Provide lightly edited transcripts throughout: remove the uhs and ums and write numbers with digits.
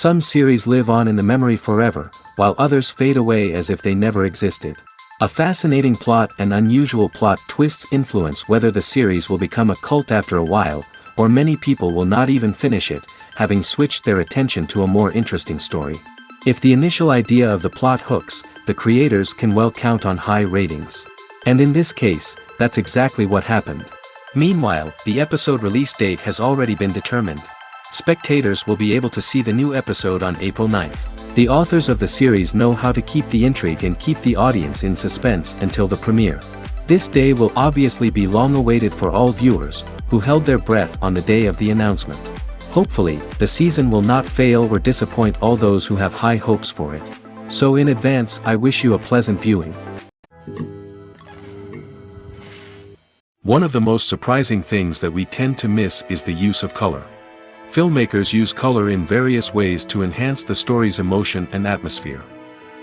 Some series live on in the memory forever, while others fade away as if they never existed. A fascinating plot and unusual plot twists influence whether the series will become a cult after a while, or many people will not even finish it, having switched their attention to a more interesting story. If the initial idea of the plot hooks, the creators can well count on high ratings. And in this case, that's exactly what happened. Meanwhile, the episode release date has already been determined. Spectators will be able to see the new episode on April 9th. The authors of the series know how to keep the intrigue and keep the audience in suspense until the premiere. This day will obviously be long awaited for all viewers, who held their breath on the day of the announcement. Hopefully, the season will not fail or disappoint all those who have high hopes for it. So in advance, I wish you a pleasant viewing. One of the most surprising things that we tend to miss is the use of color. Filmmakers use color in various ways to enhance the story's emotion and atmosphere.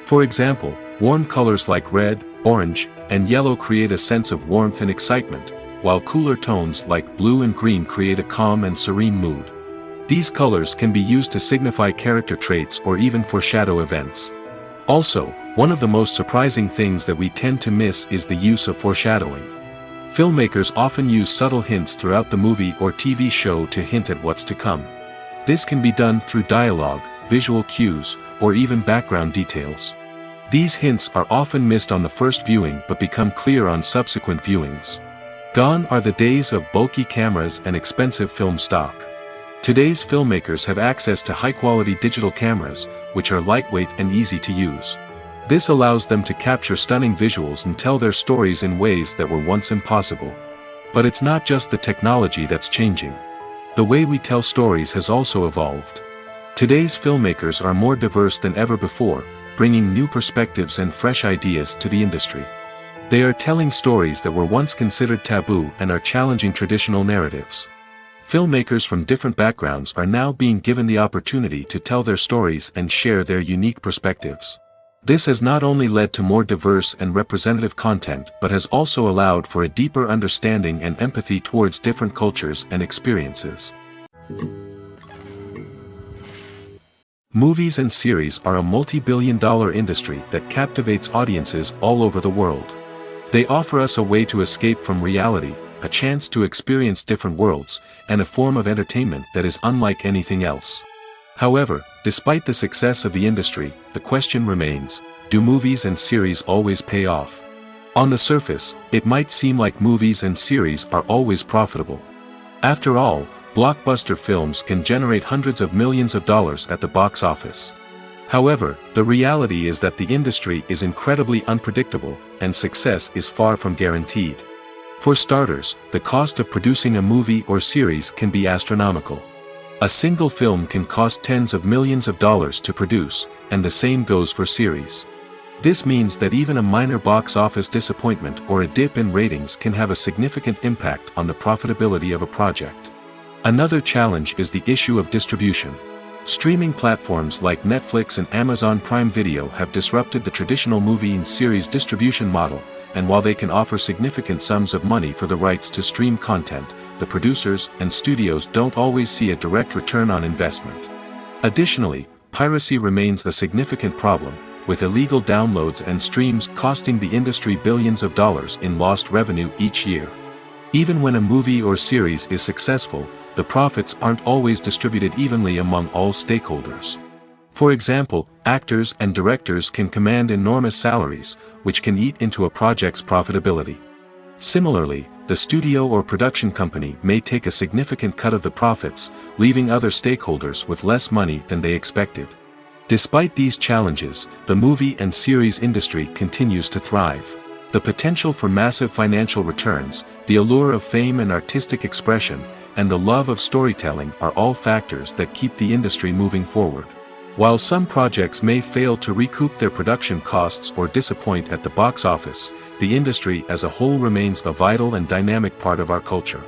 For example, warm colors like red, orange, and yellow create a sense of warmth and excitement, while cooler tones like blue and green create a calm and serene mood. These colors can be used to signify character traits or even foreshadow events. Also, one of the most surprising things that we tend to miss is the use of foreshadowing. Filmmakers often use subtle hints throughout the movie or TV show to hint at what's to come. This can be done through dialogue, visual cues, or even background details. These hints are often missed on the first viewing but become clear on subsequent viewings. Gone are the days of bulky cameras and expensive film stock. Today's filmmakers have access to high-quality digital cameras, which are lightweight and easy to use. This allows them to capture stunning visuals and tell their stories in ways that were once impossible. But it's not just the technology that's changing. The way we tell stories has also evolved. Today's filmmakers are more diverse than ever before, bringing new perspectives and fresh ideas to the industry. They are telling stories that were once considered taboo and are challenging traditional narratives. Filmmakers from different backgrounds are now being given the opportunity to tell their stories and share their unique perspectives. This has not only led to more diverse and representative content but has also allowed for a deeper understanding and empathy towards different cultures and experiences. Movies and series are a multi-billion-dollar industry that captivates audiences all over the world. They offer us a way to escape from reality, a chance to experience different worlds, and a form of entertainment that is unlike anything else. However, despite the success of the industry, the question remains, do movies and series always pay off? On the surface, it might seem like movies and series are always profitable. After all, blockbuster films can generate hundreds of millions of dollars at the box office. However, the reality is that the industry is incredibly unpredictable, and success is far from guaranteed. For starters, the cost of producing a movie or series can be astronomical. A single film can cost tens of millions of dollars to produce, and the same goes for series. This means that even a minor box office disappointment or a dip in ratings can have a significant impact on the profitability of a project. Another challenge is the issue of distribution. Streaming platforms like Netflix and Amazon Prime Video have disrupted the traditional movie and series distribution model, and while they can offer significant sums of money for the rights to stream content, the producers and studios don't always see a direct return on investment. Additionally, piracy remains a significant problem, with illegal downloads and streams costing the industry billions of dollars in lost revenue each year. Even when a movie or series is successful, the profits aren't always distributed evenly among all stakeholders. For example, actors and directors can command enormous salaries, which can eat into a project's profitability. Similarly, the studio or production company may take a significant cut of the profits, leaving other stakeholders with less money than they expected. Despite these challenges, the movie and series industry continues to thrive. The potential for massive financial returns, the allure of fame and artistic expression, and the love of storytelling are all factors that keep the industry moving forward. While some projects may fail to recoup their production costs or disappoint at the box office, the industry as a whole remains a vital and dynamic part of our culture.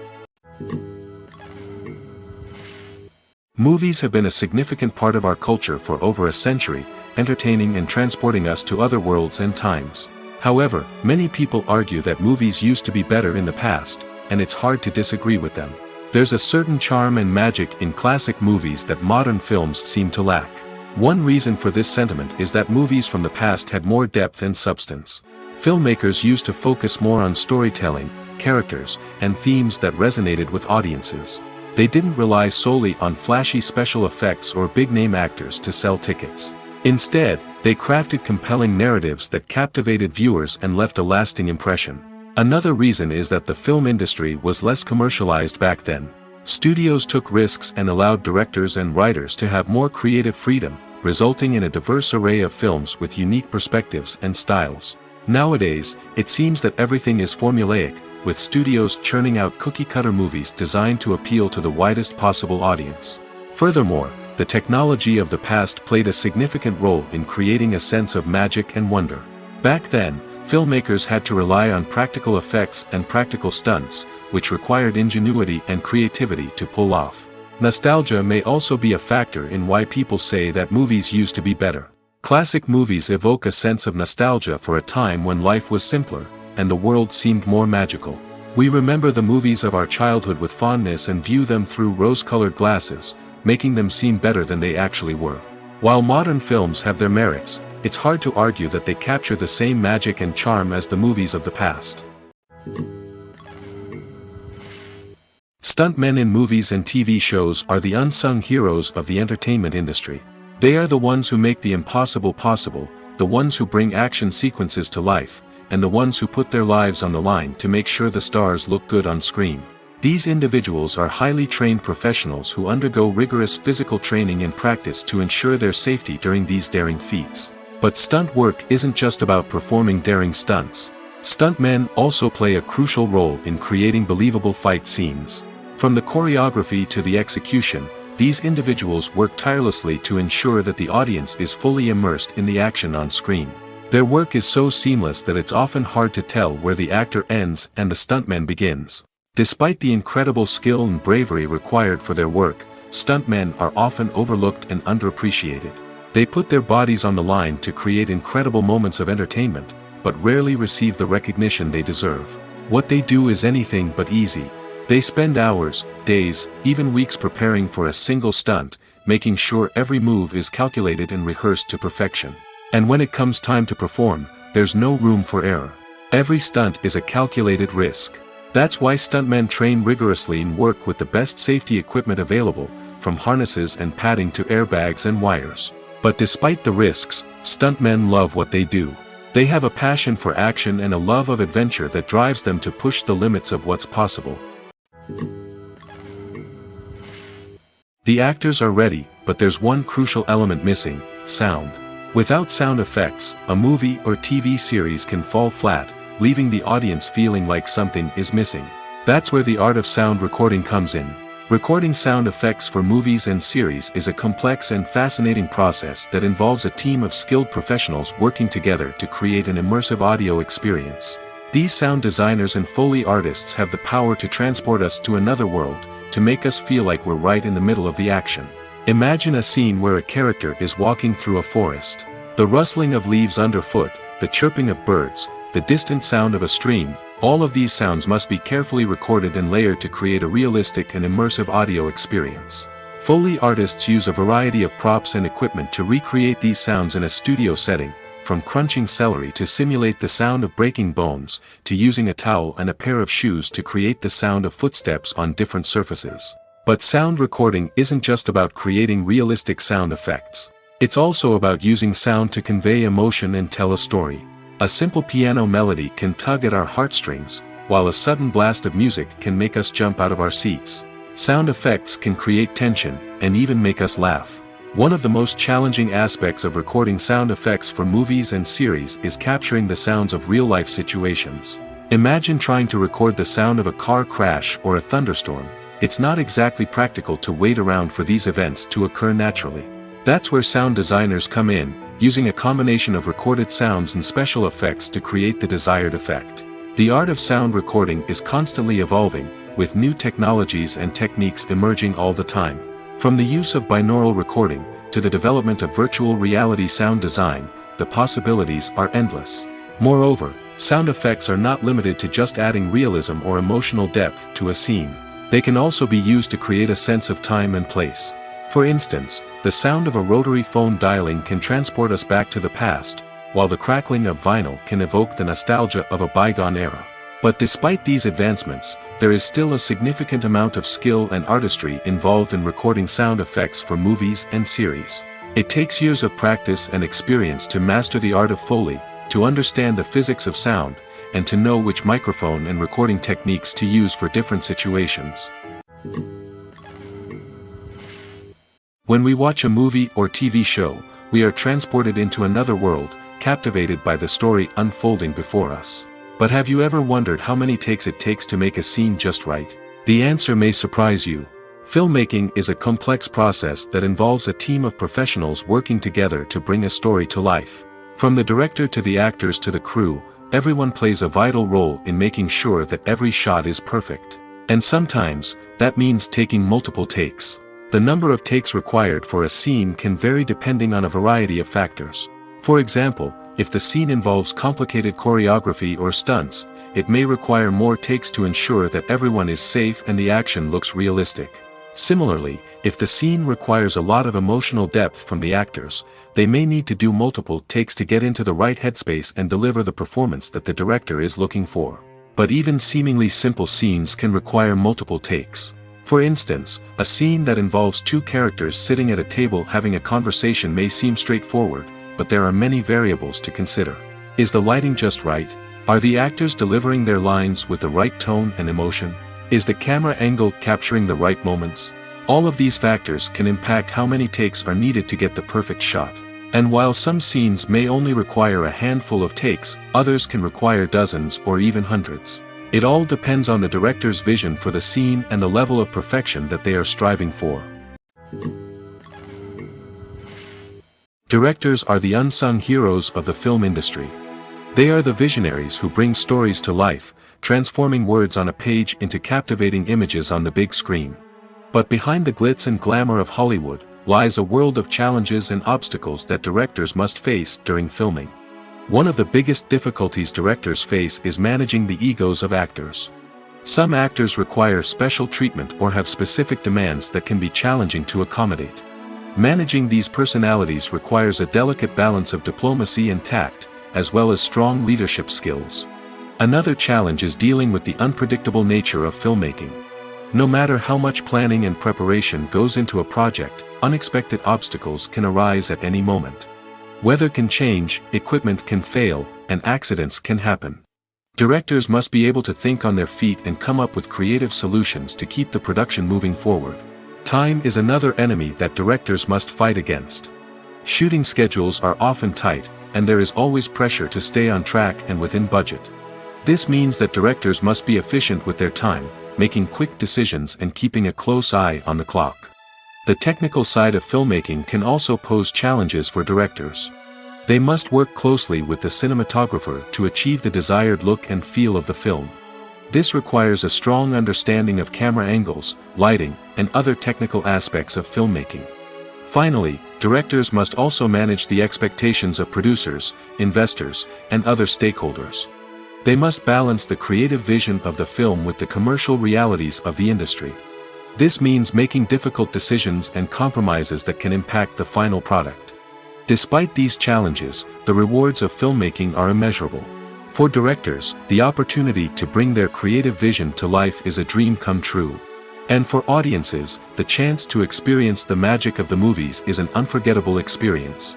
Movies have been a significant part of our culture for over a century, entertaining and transporting us to other worlds and times. However, many people argue that movies used to be better in the past, and it's hard to disagree with them. There's a certain charm and magic in classic movies that modern films seem to lack. One reason for this sentiment is that movies from the past had more depth and substance. Filmmakers used to focus more on storytelling, characters, and themes that resonated with audiences. They didn't rely solely on flashy special effects or big-name actors to sell tickets. Instead, they crafted compelling narratives that captivated viewers and left a lasting impression. Another reason is that the film industry was less commercialized back then. Studios took risks and allowed directors and writers to have more creative freedom, resulting in a diverse array of films with unique perspectives and styles. Nowadays, it seems that everything is formulaic, with studios churning out cookie-cutter movies designed to appeal to the widest possible audience. Furthermore, the technology of the past played a significant role in creating a sense of magic and wonder. Back then, filmmakers had to rely on practical effects and practical stunts, which required ingenuity and creativity to pull off. Nostalgia may also be a factor in why people say that movies used to be better. Classic movies evoke a sense of nostalgia for a time when life was simpler, and the world seemed more magical. We remember the movies of our childhood with fondness and view them through rose-colored glasses, making them seem better than they actually were. While modern films have their merits, it's hard to argue that they capture the same magic and charm as the movies of the past. Stuntmen in movies and TV shows are the unsung heroes of the entertainment industry. They are the ones who make the impossible possible, the ones who bring action sequences to life, and the ones who put their lives on the line to make sure the stars look good on screen. These individuals are highly trained professionals who undergo rigorous physical training and practice to ensure their safety during these daring feats. But stunt work isn't just about performing daring stunts. Stuntmen also play a crucial role in creating believable fight scenes. From the choreography to the execution, these individuals work tirelessly to ensure that the audience is fully immersed in the action on screen. Their work is so seamless that it's often hard to tell where the actor ends and the stuntman begins. Despite the incredible skill and bravery required for their work, stuntmen are often overlooked and underappreciated. They put their bodies on the line to create incredible moments of entertainment, but rarely receive the recognition they deserve. What they do is anything but easy. They spend hours, days, even weeks preparing for a single stunt, making sure every move is calculated and rehearsed to perfection. And when it comes time to perform, there's no room for error. Every stunt is a calculated risk. That's why stuntmen train rigorously and work with the best safety equipment available, from harnesses and padding to airbags and wires. But despite the risks, stuntmen love what they do. They have a passion for action and a love of adventure that drives them to push the limits of what's possible. The actors are ready, but there's one crucial element missing: sound. Without sound effects, a movie or TV series can fall flat, leaving the audience feeling like something is missing. That's where the art of sound recording comes in. Recording sound effects for movies and series is a complex and fascinating process that involves a team of skilled professionals working together to create an immersive audio experience. These sound designers and Foley artists have the power to transport us to another world, to make us feel like we're right in the middle of the action. Imagine a scene where a character is walking through a forest. The rustling of leaves underfoot, the chirping of birds, the distant sound of a stream, all of these sounds must be carefully recorded and layered to create a realistic and immersive audio experience. Foley artists use a variety of props and equipment to recreate these sounds in a studio setting, from crunching celery to simulate the sound of breaking bones, to using a towel and a pair of shoes to create the sound of footsteps on different surfaces. But sound recording isn't just about creating realistic sound effects. It's also about using sound to convey emotion and tell a story. A simple piano melody can tug at our heartstrings, while a sudden blast of music can make us jump out of our seats. Sound effects can create tension, and even make us laugh. One of the most challenging aspects of recording sound effects for movies and series is capturing the sounds of real-life situations. Imagine trying to record the sound of a car crash or a thunderstorm. It's not exactly practical to wait around for these events to occur naturally. That's where sound designers come in, using a combination of recorded sounds and special effects to create the desired effect. The art of sound recording is constantly evolving, with new technologies and techniques emerging all the time. From the use of binaural recording, to the development of virtual reality sound design, the possibilities are endless. Moreover, sound effects are not limited to just adding realism or emotional depth to a scene. They can also be used to create a sense of time and place. For instance, the sound of a rotary phone dialing can transport us back to the past, while the crackling of vinyl can evoke the nostalgia of a bygone era. But despite these advancements, there is still a significant amount of skill and artistry involved in recording sound effects for movies and series. It takes years of practice and experience to master the art of Foley, to understand the physics of sound, and to know which microphone and recording techniques to use for different situations. When we watch a movie or TV show, we are transported into another world, captivated by the story unfolding before us. But have you ever wondered how many takes it takes to make a scene just right? The answer may surprise you. Filmmaking is a complex process that involves a team of professionals working together to bring a story to life. From the director to the actors to the crew, everyone plays a vital role in making sure that every shot is perfect. And sometimes, that means taking multiple takes. The number of takes required for a scene can vary depending on a variety of factors. For example, if the scene involves complicated choreography or stunts, it may require more takes to ensure that everyone is safe and the action looks realistic. Similarly, if the scene requires a lot of emotional depth from the actors, they may need to do multiple takes to get into the right headspace and deliver the performance that the director is looking for. But even seemingly simple scenes can require multiple takes. For instance, a scene that involves two characters sitting at a table having a conversation may seem straightforward, but there are many variables to consider. Is the lighting just right? Are the actors delivering their lines with the right tone and emotion? Is the camera angle capturing the right moments? All of these factors can impact how many takes are needed to get the perfect shot. And while some scenes may only require a handful of takes, others can require dozens or even hundreds. It all depends on the director's vision for the scene and the level of perfection that they are striving for. Directors are the unsung heroes of the film industry. They are the visionaries who bring stories to life, transforming words on a page into captivating images on the big screen. But behind the glitz and glamour of Hollywood, lies a world of challenges and obstacles that directors must face during filming. One of the biggest difficulties directors face is managing the egos of actors. Some actors require special treatment or have specific demands that can be challenging to accommodate. Managing these personalities requires a delicate balance of diplomacy and tact, as well as strong leadership skills. Another challenge is dealing with the unpredictable nature of filmmaking. No matter how much planning and preparation goes into a project, unexpected obstacles can arise at any moment. Weather can change, equipment can fail, and accidents can happen. Directors must be able to think on their feet and come up with creative solutions to keep the production moving forward. Time is another enemy that directors must fight against. Shooting schedules are often tight, and there is always pressure to stay on track and within budget. This means that directors must be efficient with their time, making quick decisions and keeping a close eye on the clock. The technical side of filmmaking can also pose challenges for directors. They must work closely with the cinematographer to achieve the desired look and feel of the film. This requires a strong understanding of camera angles, lighting, and other technical aspects of filmmaking. Finally, directors must also manage the expectations of producers, investors, and other stakeholders. They must balance the creative vision of the film with the commercial realities of the industry. This means making difficult decisions and compromises that can impact the final product. Despite these challenges, the rewards of filmmaking are immeasurable. For directors, the opportunity to bring their creative vision to life is a dream come true. And for audiences, the chance to experience the magic of the movies is an unforgettable experience.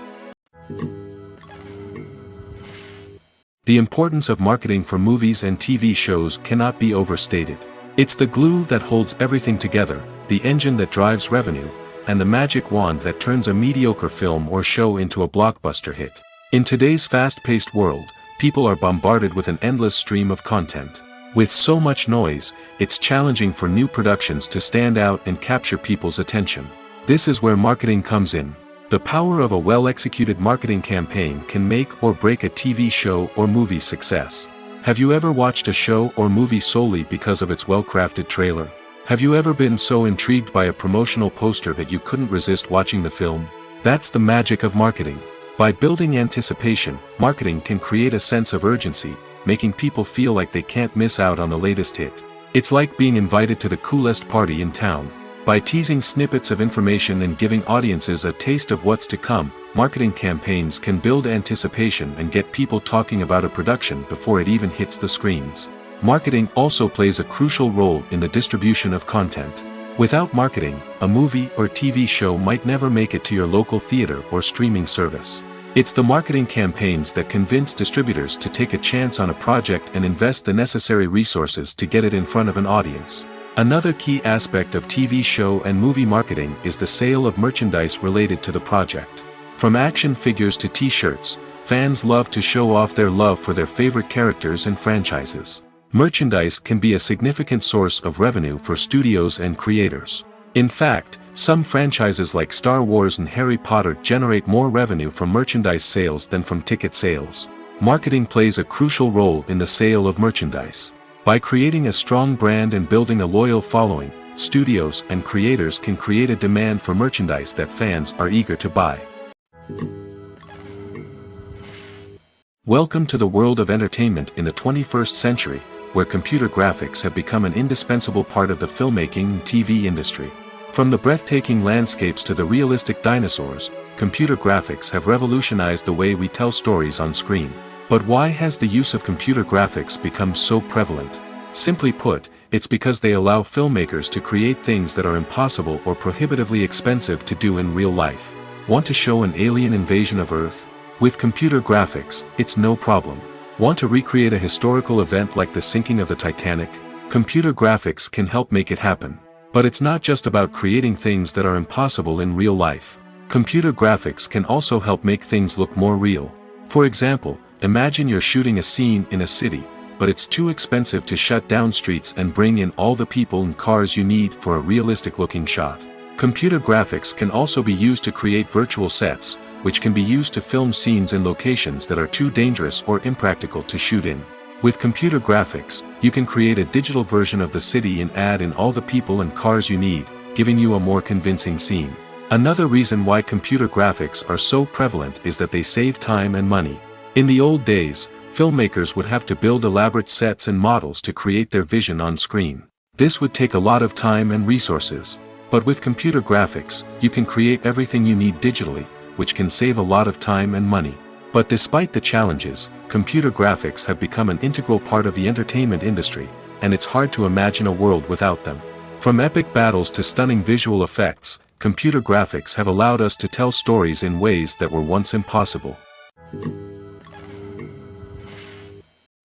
The importance of marketing for movies and TV shows cannot be overstated. It's the glue that holds everything together, the engine that drives revenue, and the magic wand that turns a mediocre film or show into a blockbuster hit. In today's fast-paced world, people are bombarded with an endless stream of content. With so much noise, it's challenging for new productions to stand out and capture people's attention. This is where marketing comes in. The power of a well-executed marketing campaign can make or break a TV show or movie's success. Have you ever watched a show or movie solely because of its well-crafted trailer? Have you ever been so intrigued by a promotional poster that you couldn't resist watching the film? That's the magic of marketing. By building anticipation, marketing can create a sense of urgency, making people feel like they can't miss out on the latest hit. It's like being invited to the coolest party in town. By teasing snippets of information and giving audiences a taste of what's to come, marketing campaigns can build anticipation and get people talking about a production before it even hits the screens. Marketing also plays a crucial role in the distribution of content. Without marketing, a movie or TV show might never make it to your local theater or streaming service. It's the marketing campaigns that convince distributors to take a chance on a project and invest the necessary resources to get it in front of an audience. Another key aspect of TV show and movie marketing is the sale of merchandise related to the project. From action figures to t-shirts, fans love to show off their love for their favorite characters and franchises. Merchandise can be a significant source of revenue for studios and creators. In fact, some franchises like Star Wars and Harry Potter generate more revenue from merchandise sales than from ticket sales. Marketing plays a crucial role in the sale of merchandise. By creating a strong brand and building a loyal following, studios and creators can create a demand for merchandise that fans are eager to buy. Welcome to the world of entertainment in the 21st century, where computer graphics have become an indispensable part of the filmmaking and TV industry. From the breathtaking landscapes to the realistic dinosaurs, computer graphics have revolutionized the way we tell stories on screen. But why has the use of computer graphics become so prevalent? Simply put, it's because they allow filmmakers to create things that are impossible or prohibitively expensive to do in real life. Want to show an alien invasion of Earth? With computer graphics, it's no problem. Want to recreate a historical event like the sinking of the Titanic? Computer graphics can help make it happen. But it's not just about creating things that are impossible in real life. Computer graphics can also help make things look more real. For example, imagine you're shooting a scene in a city, but it's too expensive to shut down streets and bring in all the people and cars you need for a realistic-looking shot. Computer graphics can also be used to create virtual sets, which can be used to film scenes in locations that are too dangerous or impractical to shoot in. With computer graphics, you can create a digital version of the city and add in all the people and cars you need, giving you a more convincing scene. Another reason why computer graphics are so prevalent is that they save time and money. In the old days, filmmakers would have to build elaborate sets and models to create their vision on screen. This would take a lot of time and resources. But with computer graphics, you can create everything you need digitally, which can save a lot of time and money. But despite the challenges, computer graphics have become an integral part of the entertainment industry, and it's hard to imagine a world without them. From epic battles to stunning visual effects, computer graphics have allowed us to tell stories in ways that were once impossible.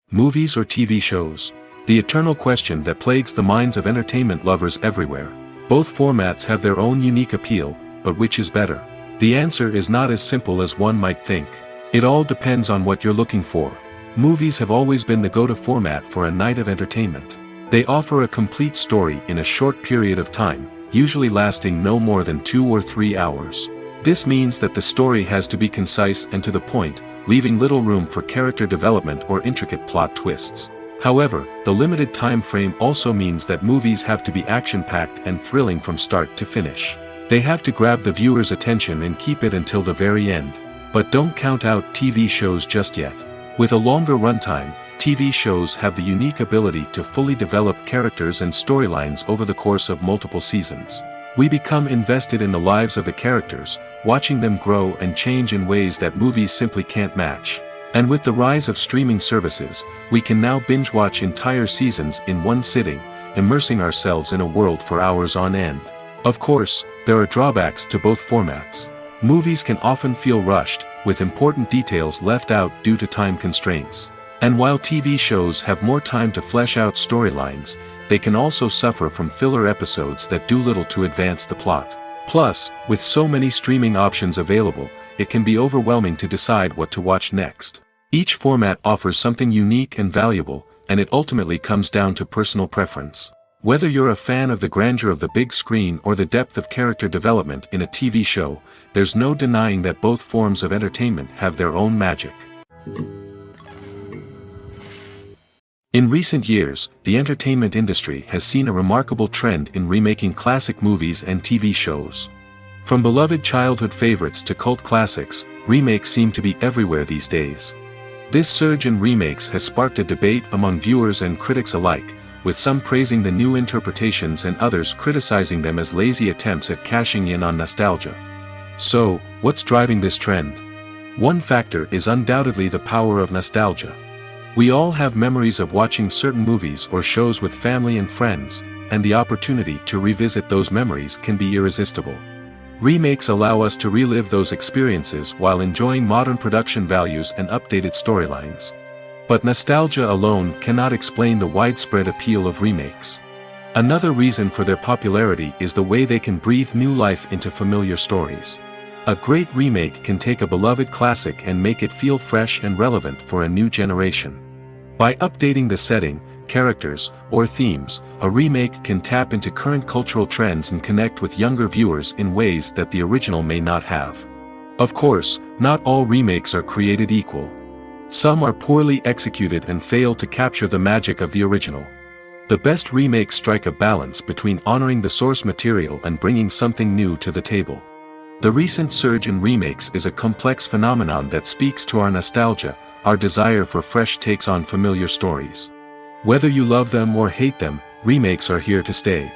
Movies or TV shows? The eternal question that plagues the minds of entertainment lovers everywhere. Both formats have their own unique appeal, but which is better? The answer is not as simple as one might think. It all depends on what you're looking for. Movies have always been the go-to format for a night of entertainment. They offer a complete story in a short period of time, usually lasting no more than 2 or 3 hours. This means that the story has to be concise and to the point, leaving little room for character development or intricate plot twists. However, the limited time frame also means that movies have to be action-packed and thrilling from start to finish. They have to grab the viewer's attention and keep it until the very end. But don't count out TV shows just yet. With a longer runtime, TV shows have the unique ability to fully develop characters and storylines over the course of multiple seasons. We become invested in the lives of the characters, watching them grow and change in ways that movies simply can't match. And with the rise of streaming services, we can now binge-watch entire seasons in one sitting, immersing ourselves in a world for hours on end. Of course, there are drawbacks to both formats. Movies can often feel rushed, with important details left out due to time constraints. And while TV shows have more time to flesh out storylines, they can also suffer from filler episodes that do little to advance the plot. Plus, with so many streaming options available, it can be overwhelming to decide what to watch next. Each format offers something unique and valuable, and it ultimately comes down to personal preference. Whether you're a fan of the grandeur of the big screen or the depth of character development in a TV show, there's no denying that both forms of entertainment have their own magic. In recent years, the entertainment industry has seen a remarkable trend in remaking classic movies and TV shows. From beloved childhood favorites to cult classics, remakes seem to be everywhere these days. This surge in remakes has sparked a debate among viewers and critics alike, with some praising the new interpretations and others criticizing them as lazy attempts at cashing in on nostalgia. So, what's driving this trend? One factor is undoubtedly the power of nostalgia. We all have memories of watching certain movies or shows with family and friends, and the opportunity to revisit those memories can be irresistible. Remakes allow us to relive those experiences while enjoying modern production values and updated storylines. But nostalgia alone cannot explain the widespread appeal of remakes. Another reason for their popularity is the way they can breathe new life into familiar stories. A great remake can take a beloved classic and make it feel fresh and relevant for a new generation. By updating the setting, characters, or themes, a remake can tap into current cultural trends and connect with younger viewers in ways that the original may not have. Of course, not all remakes are created equal. Some are poorly executed and fail to capture the magic of the original. The best remakes strike a balance between honoring the source material and bringing something new to the table. The recent surge in remakes is a complex phenomenon that speaks to our nostalgia, our desire for fresh takes on familiar stories. Whether you love them or hate them, remakes are here to stay.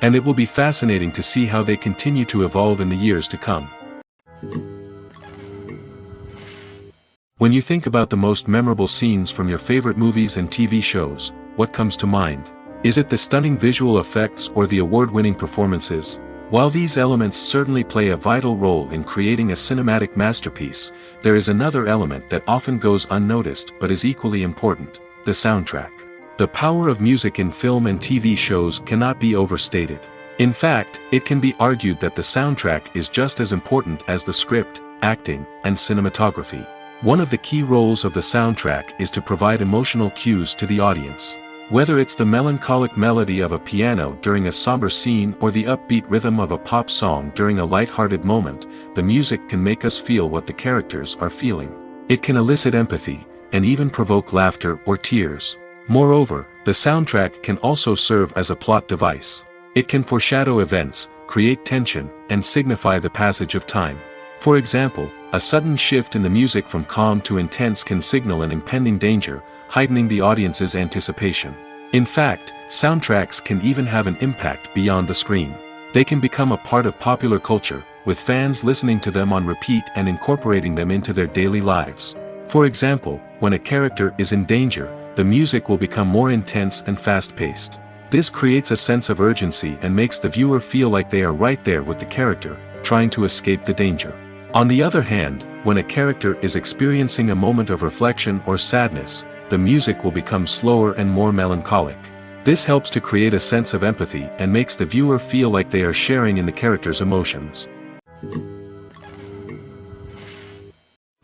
And it will be fascinating to see how they continue to evolve in the years to come. When you think about the most memorable scenes from your favorite movies and TV shows, what comes to mind? Is it the stunning visual effects or the award-winning performances? While these elements certainly play a vital role in creating a cinematic masterpiece, there is another element that often goes unnoticed but is equally important: the soundtrack. The power of music in film and TV shows cannot be overstated. In fact, it can be argued that the soundtrack is just as important as the script, acting, and cinematography. One of the key roles of the soundtrack is to provide emotional cues to the audience. Whether it's the melancholic melody of a piano during a somber scene or the upbeat rhythm of a pop song during a light-hearted moment, the music can make us feel what the characters are feeling. It can elicit empathy, and even provoke laughter or tears. Moreover, the soundtrack can also serve as a plot device. It can foreshadow events, create tension, and signify the passage of time. For example, a sudden shift in the music from calm to intense can signal an impending danger, heightening the audience's anticipation. In fact, soundtracks can even have an impact beyond the screen. They can become a part of popular culture, with fans listening to them on repeat and incorporating them into their daily lives. For example, when a character is in danger, the music will become more intense and fast-paced. This creates a sense of urgency and makes the viewer feel like they are right there with the character, trying to escape the danger. On the other hand, when a character is experiencing a moment of reflection or sadness, the music will become slower and more melancholic. This helps to create a sense of empathy and makes the viewer feel like they are sharing in the character's emotions.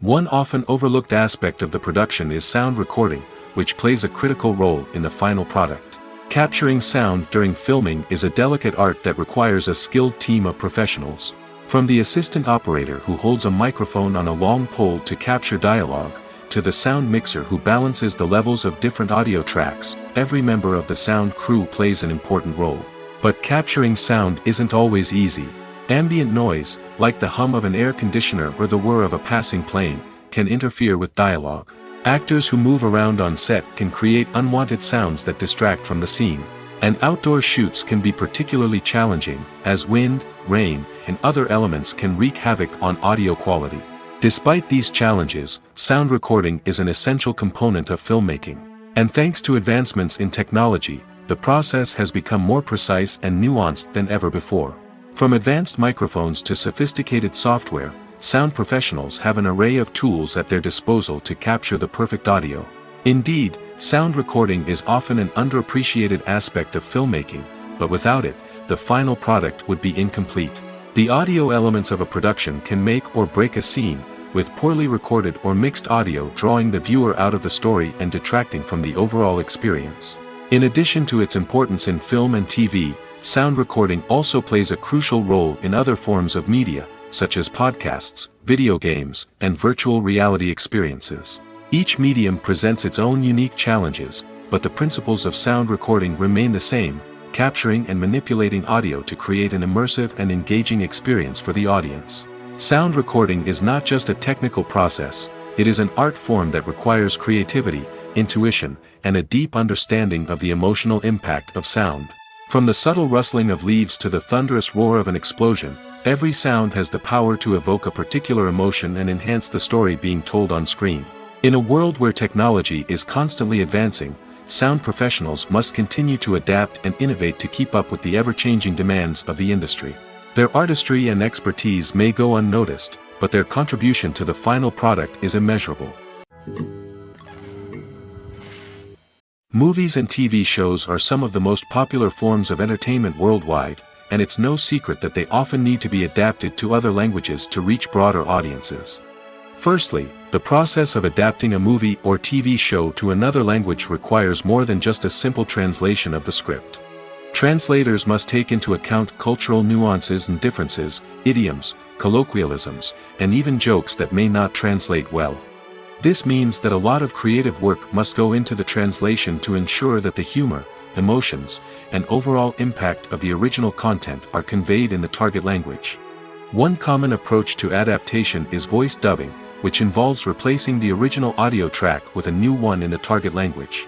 One often overlooked aspect of the production is sound recording, which plays a critical role in the final product. Capturing sound during filming is a delicate art that requires a skilled team of professionals. From the assistant operator who holds a microphone on a long pole to capture dialogue, to the sound mixer who balances the levels of different audio tracks, every member of the sound crew plays an important role. But capturing sound isn't always easy. Ambient noise, like the hum of an air conditioner or the whir of a passing plane, can interfere with dialogue. Actors who move around on set can create unwanted sounds that distract from the scene. And outdoor shoots can be particularly challenging, as wind, rain, and other elements can wreak havoc on audio quality. Despite these challenges, sound recording is an essential component of filmmaking. And thanks to advancements in technology, the process has become more precise and nuanced than ever before. From advanced microphones to sophisticated software, sound professionals have an array of tools at their disposal to capture the perfect audio. Indeed, sound recording is often an underappreciated aspect of filmmaking, but without it, the final product would be incomplete. The audio elements of a production can make or break a scene, with poorly recorded or mixed audio drawing the viewer out of the story and detracting from the overall experience. In addition to its importance in film and TV, sound recording also plays a crucial role in other forms of media, such as podcasts, video games, and virtual reality experiences. Each medium presents its own unique challenges, but the principles of sound recording remain the same: capturing and manipulating audio to create an immersive and engaging experience for the audience. Sound recording is not just a technical process, it is an art form that requires creativity, intuition, and a deep understanding of the emotional impact of sound. From the subtle rustling of leaves to the thunderous roar of an explosion, every sound has the power to evoke a particular emotion and enhance the story being told on screen. In a world where technology is constantly advancing, sound professionals must continue to adapt and innovate to keep up with the ever-changing demands of the industry. Their artistry and expertise may go unnoticed, but their contribution to the final product is immeasurable. Movies and TV shows are some of the most popular forms of entertainment worldwide, and it's no secret that they often need to be adapted to other languages to reach broader audiences. Firstly, the process of adapting a movie or TV show to another language requires more than just a simple translation of the script. Translators must take into account cultural nuances and differences, idioms, colloquialisms, and even jokes that may not translate well. This means that a lot of creative work must go into the translation to ensure that the humor, emotions, and overall impact of the original content are conveyed in the target language. One common approach to adaptation is voice dubbing, which involves replacing the original audio track with a new one in the target language.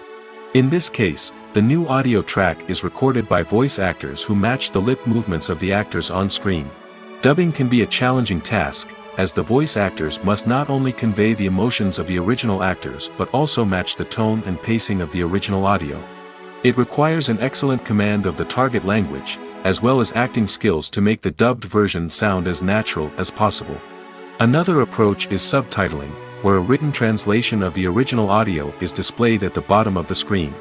In this case, the new audio track is recorded by voice actors who match the lip movements of the actors on screen. Dubbing can be a challenging task, as the voice actors must not only convey the emotions of the original actors but also match the tone and pacing of the original audio. It requires an excellent command of the target language, as well as acting skills to make the dubbed version sound as natural as possible. Another approach is subtitling, where a written translation of the original audio is displayed at the bottom of the screen.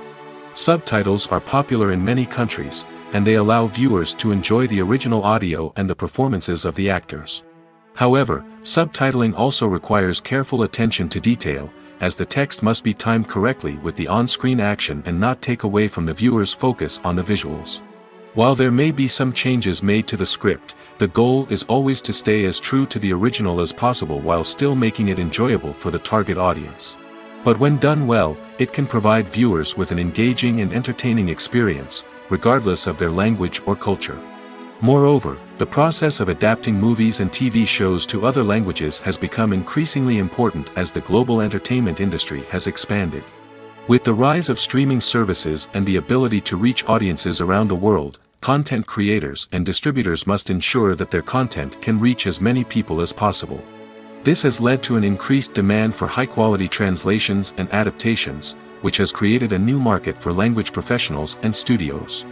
Subtitles are popular in many countries, and they allow viewers to enjoy the original audio and the performances of the actors. However, subtitling also requires careful attention to detail, as the text must be timed correctly with the on-screen action and not take away from the viewer's focus on the visuals. While there may be some changes made to the script, the goal is always to stay as true to the original as possible while still making it enjoyable for the target audience. But when done well, it can provide viewers with an engaging and entertaining experience, regardless of their language or culture. Moreover, the process of adapting movies and TV shows to other languages has become increasingly important as the global entertainment industry has expanded. With the rise of streaming services and the ability to reach audiences around the world, content creators and distributors must ensure that their content can reach as many people as possible. This has led to an increased demand for high-quality translations and adaptations, which has created a new market for language professionals and studios.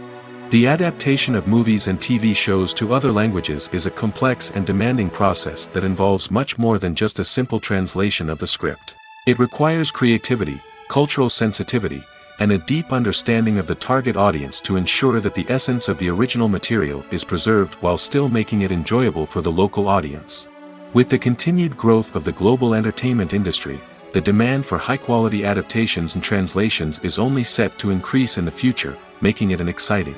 The adaptation of movies and TV shows to other languages is a complex and demanding process that involves much more than just a simple translation of the script. It requires creativity, cultural sensitivity, and a deep understanding of the target audience to ensure that the essence of the original material is preserved while still making it enjoyable for the local audience. With the continued growth of the global entertainment industry, the demand for high-quality adaptations and translations is only set to increase in the future, making it an exciting.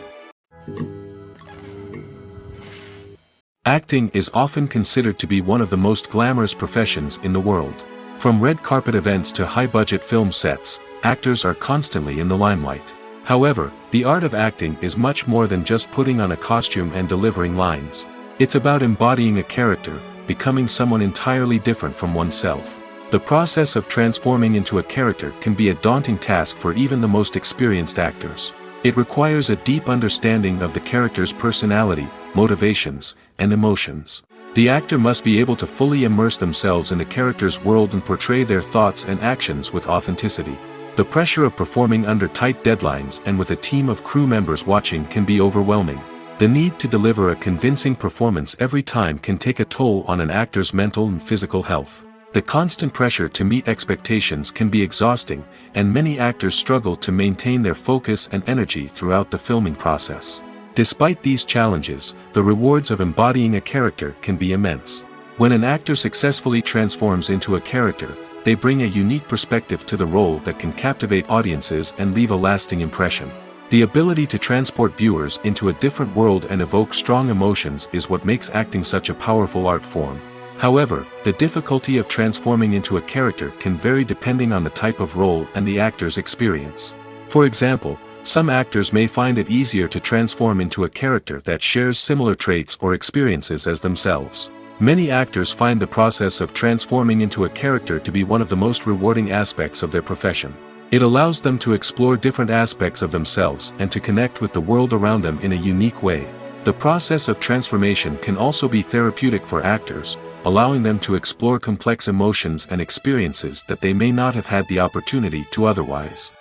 Acting is often considered to be one of the most glamorous professions in the world. From red carpet events to high-budget film sets, actors are constantly in the limelight. However, the art of acting is much more than just putting on a costume and delivering lines. It's about embodying a character, becoming someone entirely different from oneself. The process of transforming into a character can be a daunting task for even the most experienced actors. It requires a deep understanding of the character's personality, motivations, and emotions. The actor must be able to fully immerse themselves in the character's world and portray their thoughts and actions with authenticity. The pressure of performing under tight deadlines and with a team of crew members watching can be overwhelming. The need to deliver a convincing performance every time can take a toll on an actor's mental and physical health. The constant pressure to meet expectations can be exhausting, and many actors struggle to maintain their focus and energy throughout the filming process. Despite these challenges, the rewards of embodying a character can be immense. When an actor successfully transforms into a character, they bring a unique perspective to the role that can captivate audiences and leave a lasting impression. The ability to transport viewers into a different world and evoke strong emotions is what makes acting such a powerful art form. However, the difficulty of transforming into a character can vary depending on the type of role and the actor's experience. For example, some actors may find it easier to transform into a character that shares similar traits or experiences as themselves. Many actors find the process of transforming into a character to be one of the most rewarding aspects of their profession. It allows them to explore different aspects of themselves and to connect with the world around them in a unique way. The process of transformation can also be therapeutic for actors, allowing them to explore complex emotions and experiences that they may not have had the opportunity to otherwise.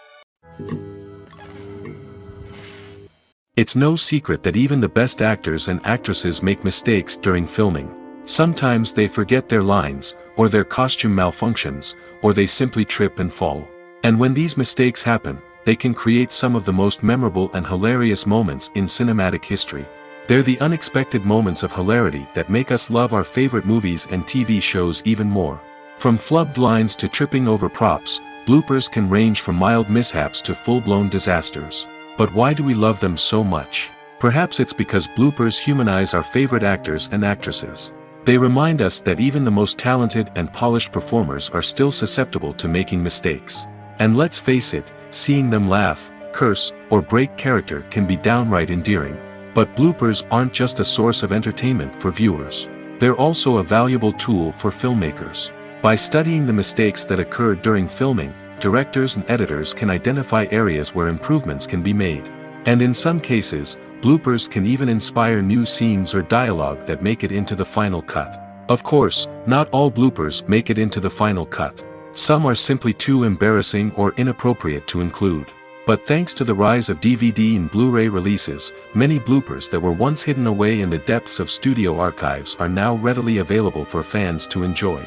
It's no secret that even the best actors and actresses make mistakes during filming. Sometimes they forget their lines, or their costume malfunctions, or they simply trip and fall. And when these mistakes happen, they can create some of the most memorable and hilarious moments in cinematic history. They're the unexpected moments of hilarity that make us love our favorite movies and TV shows even more. From flubbed lines to tripping over props, bloopers can range from mild mishaps to full-blown disasters. But why do we love them so much? Perhaps it's because bloopers humanize our favorite actors and actresses. They remind us that even the most talented and polished performers are still susceptible to making mistakes. And let's face it, seeing them laugh, curse, or break character can be downright endearing. But bloopers aren't just a source of entertainment for viewers. They're also a valuable tool for filmmakers. By studying the mistakes that occurred during filming, directors and editors can identify areas where improvements can be made. And in some cases, bloopers can even inspire new scenes or dialogue that make it into the final cut. Of course, not all bloopers make it into the final cut. Some are simply too embarrassing or inappropriate to include. But thanks to the rise of DVD and Blu-ray releases, many bloopers that were once hidden away in the depths of studio archives are now readily available for fans to enjoy.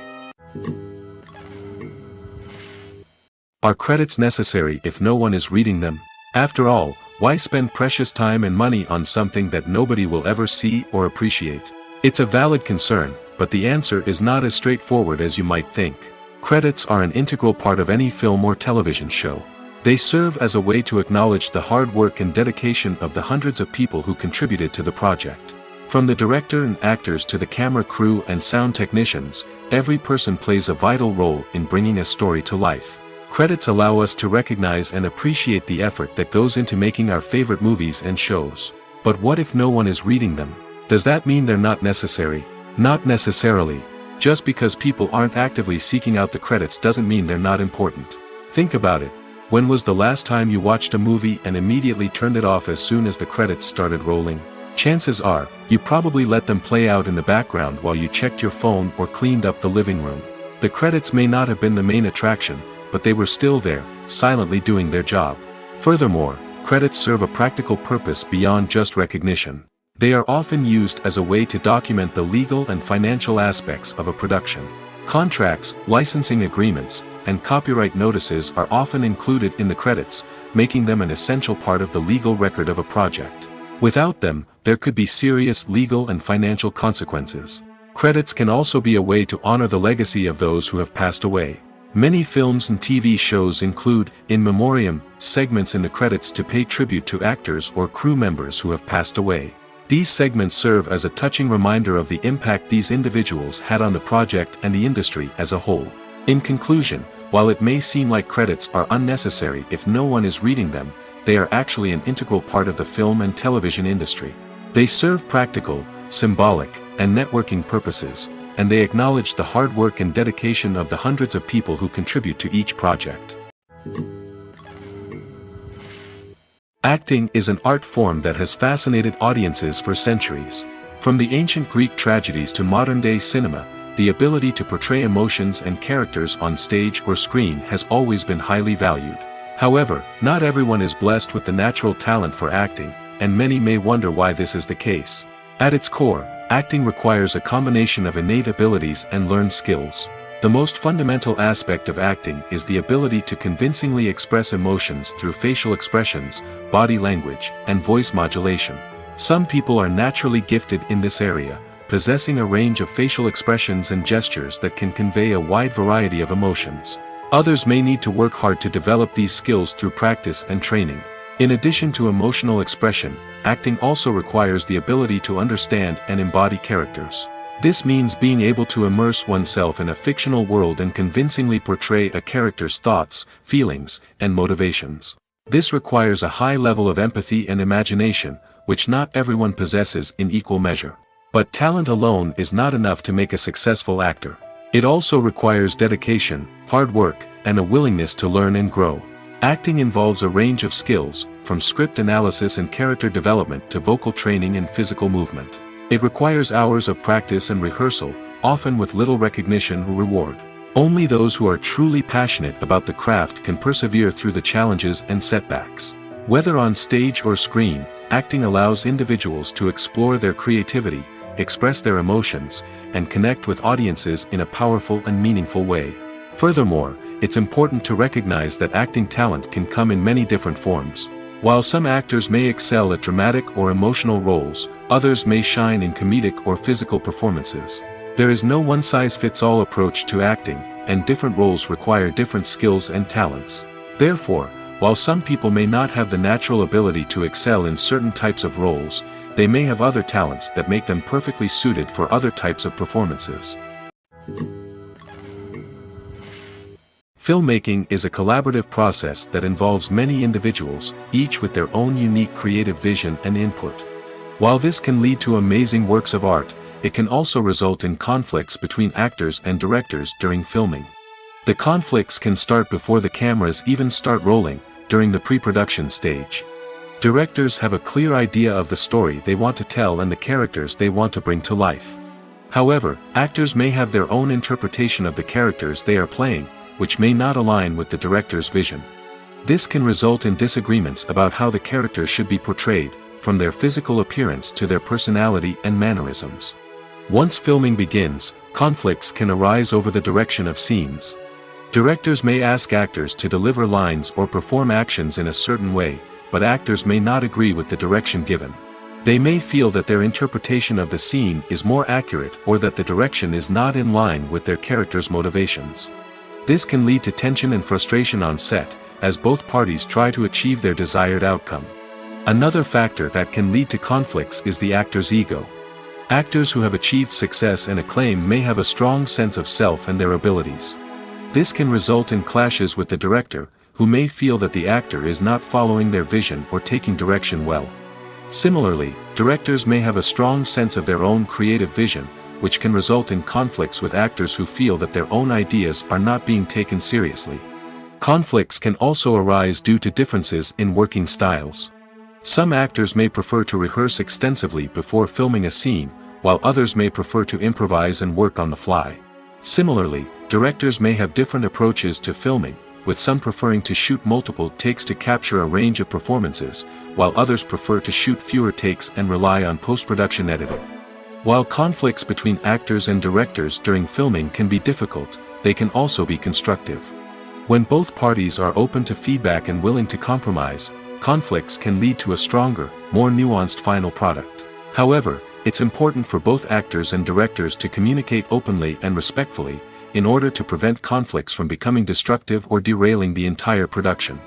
Are credits necessary if no one is reading them? After all, why spend precious time and money on something that nobody will ever see or appreciate? It's a valid concern, but the answer is not as straightforward as you might think. Credits are an integral part of any film or television show. They serve as a way to acknowledge the hard work and dedication of the hundreds of people who contributed to the project. From the director and actors to the camera crew and sound technicians, every person plays a vital role in bringing a story to life. Credits allow us to recognize and appreciate the effort that goes into making our favorite movies and shows. But what if no one is reading them? Does that mean they're not necessary? Not necessarily. Just because people aren't actively seeking out the credits doesn't mean they're not important. Think about it. When was the last time you watched a movie and immediately turned it off as soon as the credits started rolling? Chances are, you probably let them play out in the background while you checked your phone or cleaned up the living room. The credits may not have been the main attraction, but they were still there, silently doing their job. Furthermore, credits serve a practical purpose beyond just recognition. They are often used as a way to document the legal and financial aspects of a production. Contracts, licensing agreements, and copyright notices are often included in the credits, making them an essential part of the legal record of a project. Without them, there could be serious legal and financial consequences. Credits can also be a way to honor the legacy of those who have passed away. Many films and TV shows include, in memoriam, segments in the credits to pay tribute to actors or crew members who have passed away. These segments serve as a touching reminder of the impact these individuals had on the project and the industry as a whole. In conclusion, while it may seem like credits are unnecessary if no one is reading them, they are actually an integral part of the film and television industry. They serve practical, symbolic, and networking purposes, and they acknowledge the hard work and dedication of the hundreds of people who contribute to each project. Acting is an art form that has fascinated audiences for centuries. From the ancient Greek tragedies to modern-day cinema, the ability to portray emotions and characters on stage or screen has always been highly valued. However, not everyone is blessed with the natural talent for acting, and many may wonder why this is the case. At its core, acting requires a combination of innate abilities and learned skills. The most fundamental aspect of acting is the ability to convincingly express emotions through facial expressions, body language, and voice modulation. Some people are naturally gifted in this area, possessing a range of facial expressions and gestures that can convey a wide variety of emotions. Others may need to work hard to develop these skills through practice and training. In addition to emotional expression, acting also requires the ability to understand and embody characters. This means being able to immerse oneself in a fictional world and convincingly portray a character's thoughts, feelings, and motivations. This requires a high level of empathy and imagination, which not everyone possesses in equal measure. But talent alone is not enough to make a successful actor. It also requires dedication, hard work, and a willingness to learn and grow. Acting involves a range of skills, from script analysis and character development to vocal training and physical movement. It requires hours of practice and rehearsal, often with little recognition or reward. Only those who are truly passionate about the craft can persevere through the challenges and setbacks. Whether on stage or screen, acting allows individuals to explore their creativity, express their emotions, and connect with audiences in a powerful and meaningful way. Furthermore, it's important to recognize that acting talent can come in many different forms. While some actors may excel at dramatic or emotional roles, others may shine in comedic or physical performances. There is no one-size-fits-all approach to acting, and different roles require different skills and talents. Therefore, while some people may not have the natural ability to excel in certain types of roles, they may have other talents that make them perfectly suited for other types of performances. Filmmaking is a collaborative process that involves many individuals, each with their own unique creative vision and input. While this can lead to amazing works of art, it can also result in conflicts between actors and directors during filming. The conflicts can start before the cameras even start rolling, during the pre-production stage. Directors have a clear idea of the story they want to tell and the characters they want to bring to life. However, actors may have their own interpretation of the characters they are playing, which may not align with the director's vision. This can result in disagreements about how the characters should be portrayed, from their physical appearance to their personality and mannerisms. Once filming begins, conflicts can arise over the direction of scenes. Directors may ask actors to deliver lines or perform actions in a certain way, but actors may not agree with the direction given. They may feel that their interpretation of the scene is more accurate or that the direction is not in line with their character's motivations. This can lead to tension and frustration on set, as both parties try to achieve their desired outcome. Another factor that can lead to conflicts is the actor's ego. Actors who have achieved success and acclaim may have a strong sense of self and their abilities. This can result in clashes with the director, who may feel that the actor is not following their vision or taking direction well. Similarly, directors may have a strong sense of their own creative vision, which can result in conflicts with actors who feel that their own ideas are not being taken seriously. Conflicts can also arise due to differences in working styles. Some actors may prefer to rehearse extensively before filming a scene, while others may prefer to improvise and work on the fly. Similarly, directors may have different approaches to filming, with some preferring to shoot multiple takes to capture a range of performances, while others prefer to shoot fewer takes and rely on post-production editing. While conflicts between actors and directors during filming can be difficult, they can also be constructive. When both parties are open to feedback and willing to compromise, conflicts can lead to a stronger, more nuanced final product. However, it's important for both actors and directors to communicate openly and respectfully, in order to prevent conflicts from becoming destructive or derailing the entire production.